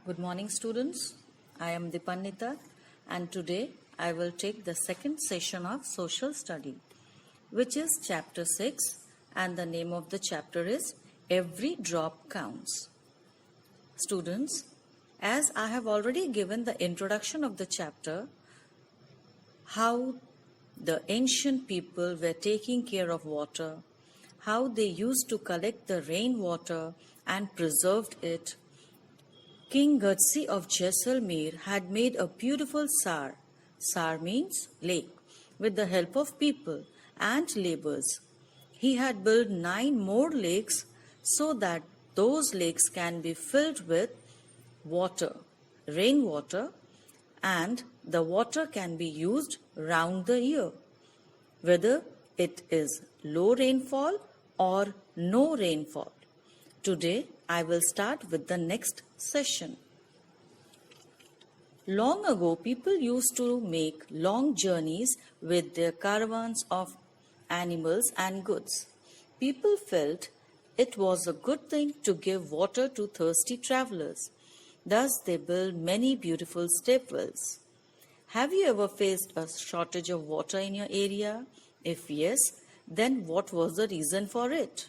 Good morning, students. I am Dipannita, and today I will take the second session of Social Study, which is Chapter 6, and the name of the chapter is Every Drop Counts. Students, as I have already given the introduction of the chapter, how the ancient people were taking care of water, how they used to collect the rainwater and preserved it. King Gatsi of Jaisalmer had made a beautiful sar. Sar means lake, with the help of people and laborers. He had built 9 more lakes so that those lakes can be filled with water, rainwater, and the water can be used round the year, whether it is low rainfall or no rainfall. Today, I will start with the next session. Long ago, people used to make long journeys with their caravans of animals and goods. People felt it was a good thing to give water to thirsty travelers. Thus, they built many beautiful stepwells. Have you ever faced a shortage of water in your area? If yes, then what was the reason for it?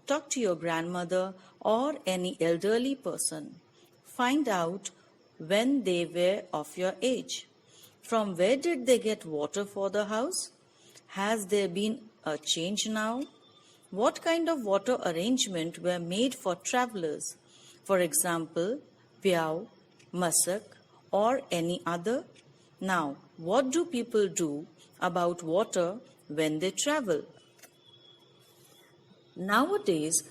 Talk to your grandmother or any elderly person. Find out when they were of your age. From where did they get water for the house? Has there been a change now? What kind of water arrangement were made for travelers? For example, Pyao, Masak, or any other? Now, what do people do about water when they travel? Nowadays,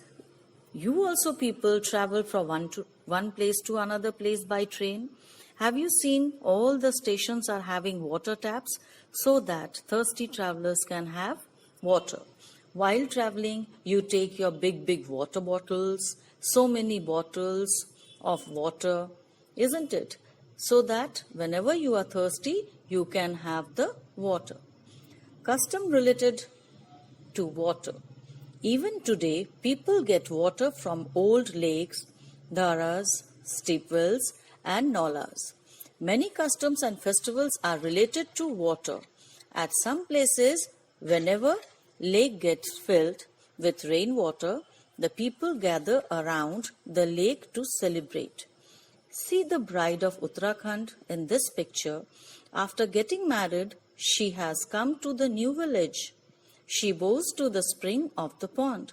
you also people travel from one place to another place by train. Have you seen all the stations are having water taps so that thirsty travelers can have water? While traveling, you take your big water bottles, so many bottles of water, isn't it? So that whenever you are thirsty, you can have the water. Custom related to water. Even today, people get water from old lakes, dharas, stepwells, and nalas. Many customs and festivals are related to water. At some places, whenever lake gets filled with rainwater, the people gather around the lake to celebrate. See the bride of Uttarakhand in this picture. After getting married, she has come to the new village. She bows to the spring of the pond.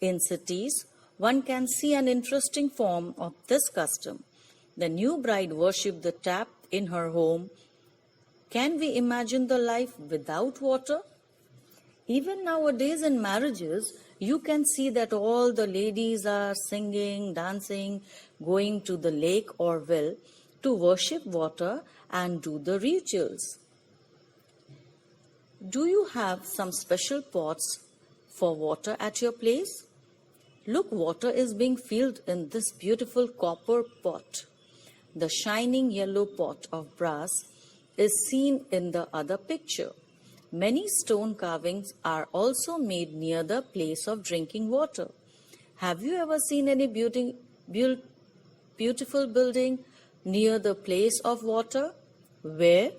In cities, one can see an interesting form of this custom. The new bride worships the tap in her home. Can we imagine the life without water? Even nowadays in marriages, you can see that all the ladies are singing, dancing, going to the lake or well to worship water and do the rituals. Do you have some special pots for water at your place? Look, water is being filled in this beautiful copper pot. The shining yellow pot of brass is seen in the other picture. Many stone carvings are also made near the place of drinking water. Have you ever seen any beautiful building near the place of water? Where?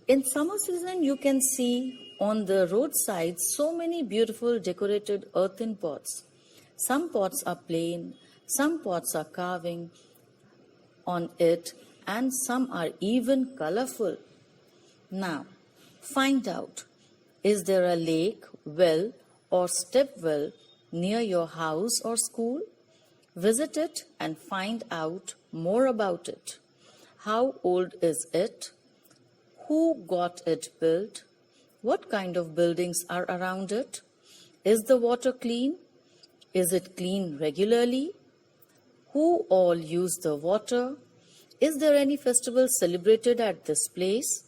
In summer season, you can see on the roadside so many beautiful decorated earthen pots. Some pots are plain, some pots are carving on it, and some are even colorful. Now, find out, is there a lake, well, or step well near your house or school? Visit it and find out more about it. How old is it? Who got it built? What kind of buildings are around it? Is the water clean? Is it cleaned regularly? Who all use the water? Is there any festival celebrated at this place?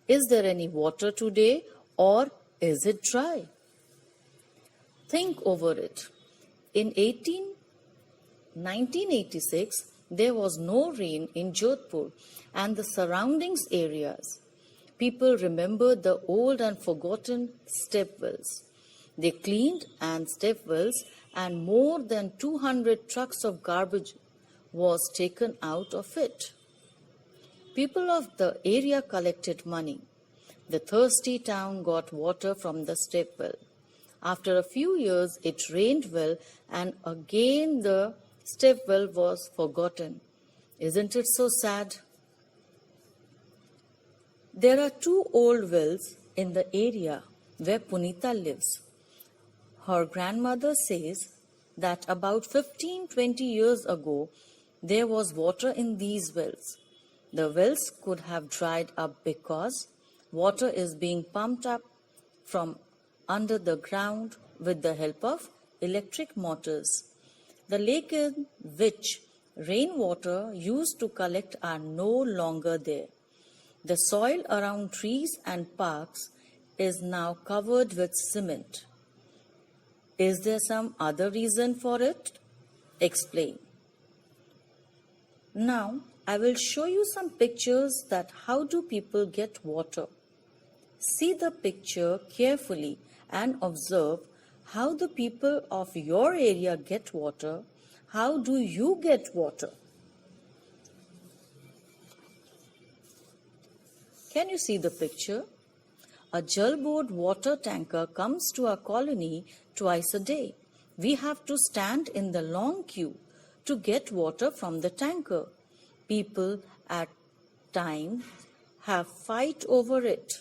Is there any water today, or is it dry? Think over it. In 1986, there was no rain in Jodhpur and the surroundings areas. People remember the old and forgotten stepwells. They cleaned and stepwells, and more than 200 trucks of garbage was taken out of it. People of the area collected money. The thirsty town got water from the step well. After a few years, it rained well, and again the step well was forgotten. Isn't it so sad? There are 2 old wells in the area where Punita lives. Her grandmother says that about 15-20 years ago, there was water in these wells. The wells could have dried up because water is being pumped up from under the ground with the help of electric motors. The lake in which rainwater used to collect are no longer there. The soil around trees and parks is now covered with cement. Is there some other reason for it? Explain. Now, I will show you some pictures that how do people get water. See the picture carefully and observe how the people of your area get water. How do you get water? Can you see the picture? A Jal Board water tanker comes to our colony twice a day. We have to stand in the long queue to get water from the tanker. People at times have fight over it.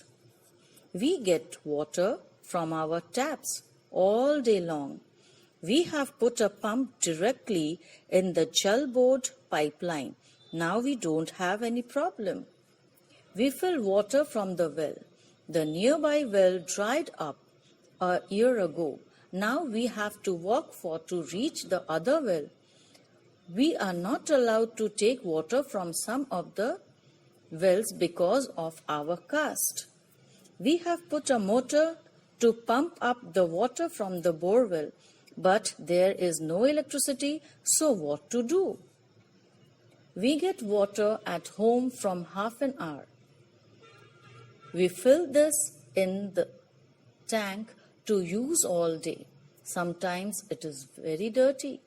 We get water from our taps all day long. We have put a pump directly in the Jal Board pipeline. Now we don't have any problem. We fill water from the well. The nearby well dried up a year ago. Now we have to walk to reach the other well. We are not allowed to take water from some of the wells because of our caste. We have put a motor to pump up the water from the borewell, but there is no electricity, so what to do? We get water at home from half an hour. We fill this in the tank to use all day. Sometimes it is very dirty.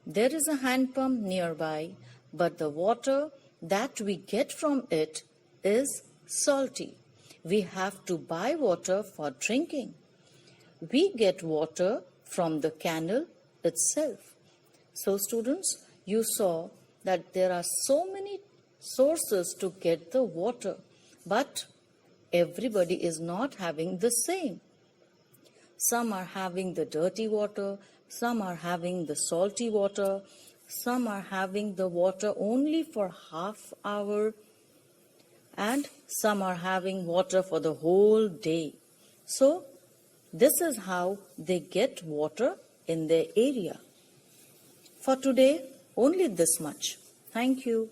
There is a hand pump nearby, but the water that we get from it is salty. We have to buy water for drinking. We get water from the canal itself. So students, you saw that there are so many sources to get the water, but everybody is not having the same. Some are having the dirty water, some are having the salty water, some are having the water only for half hour, and some are having water for the whole day. So, this is how they get water in their area. For today, only this much. Thank you.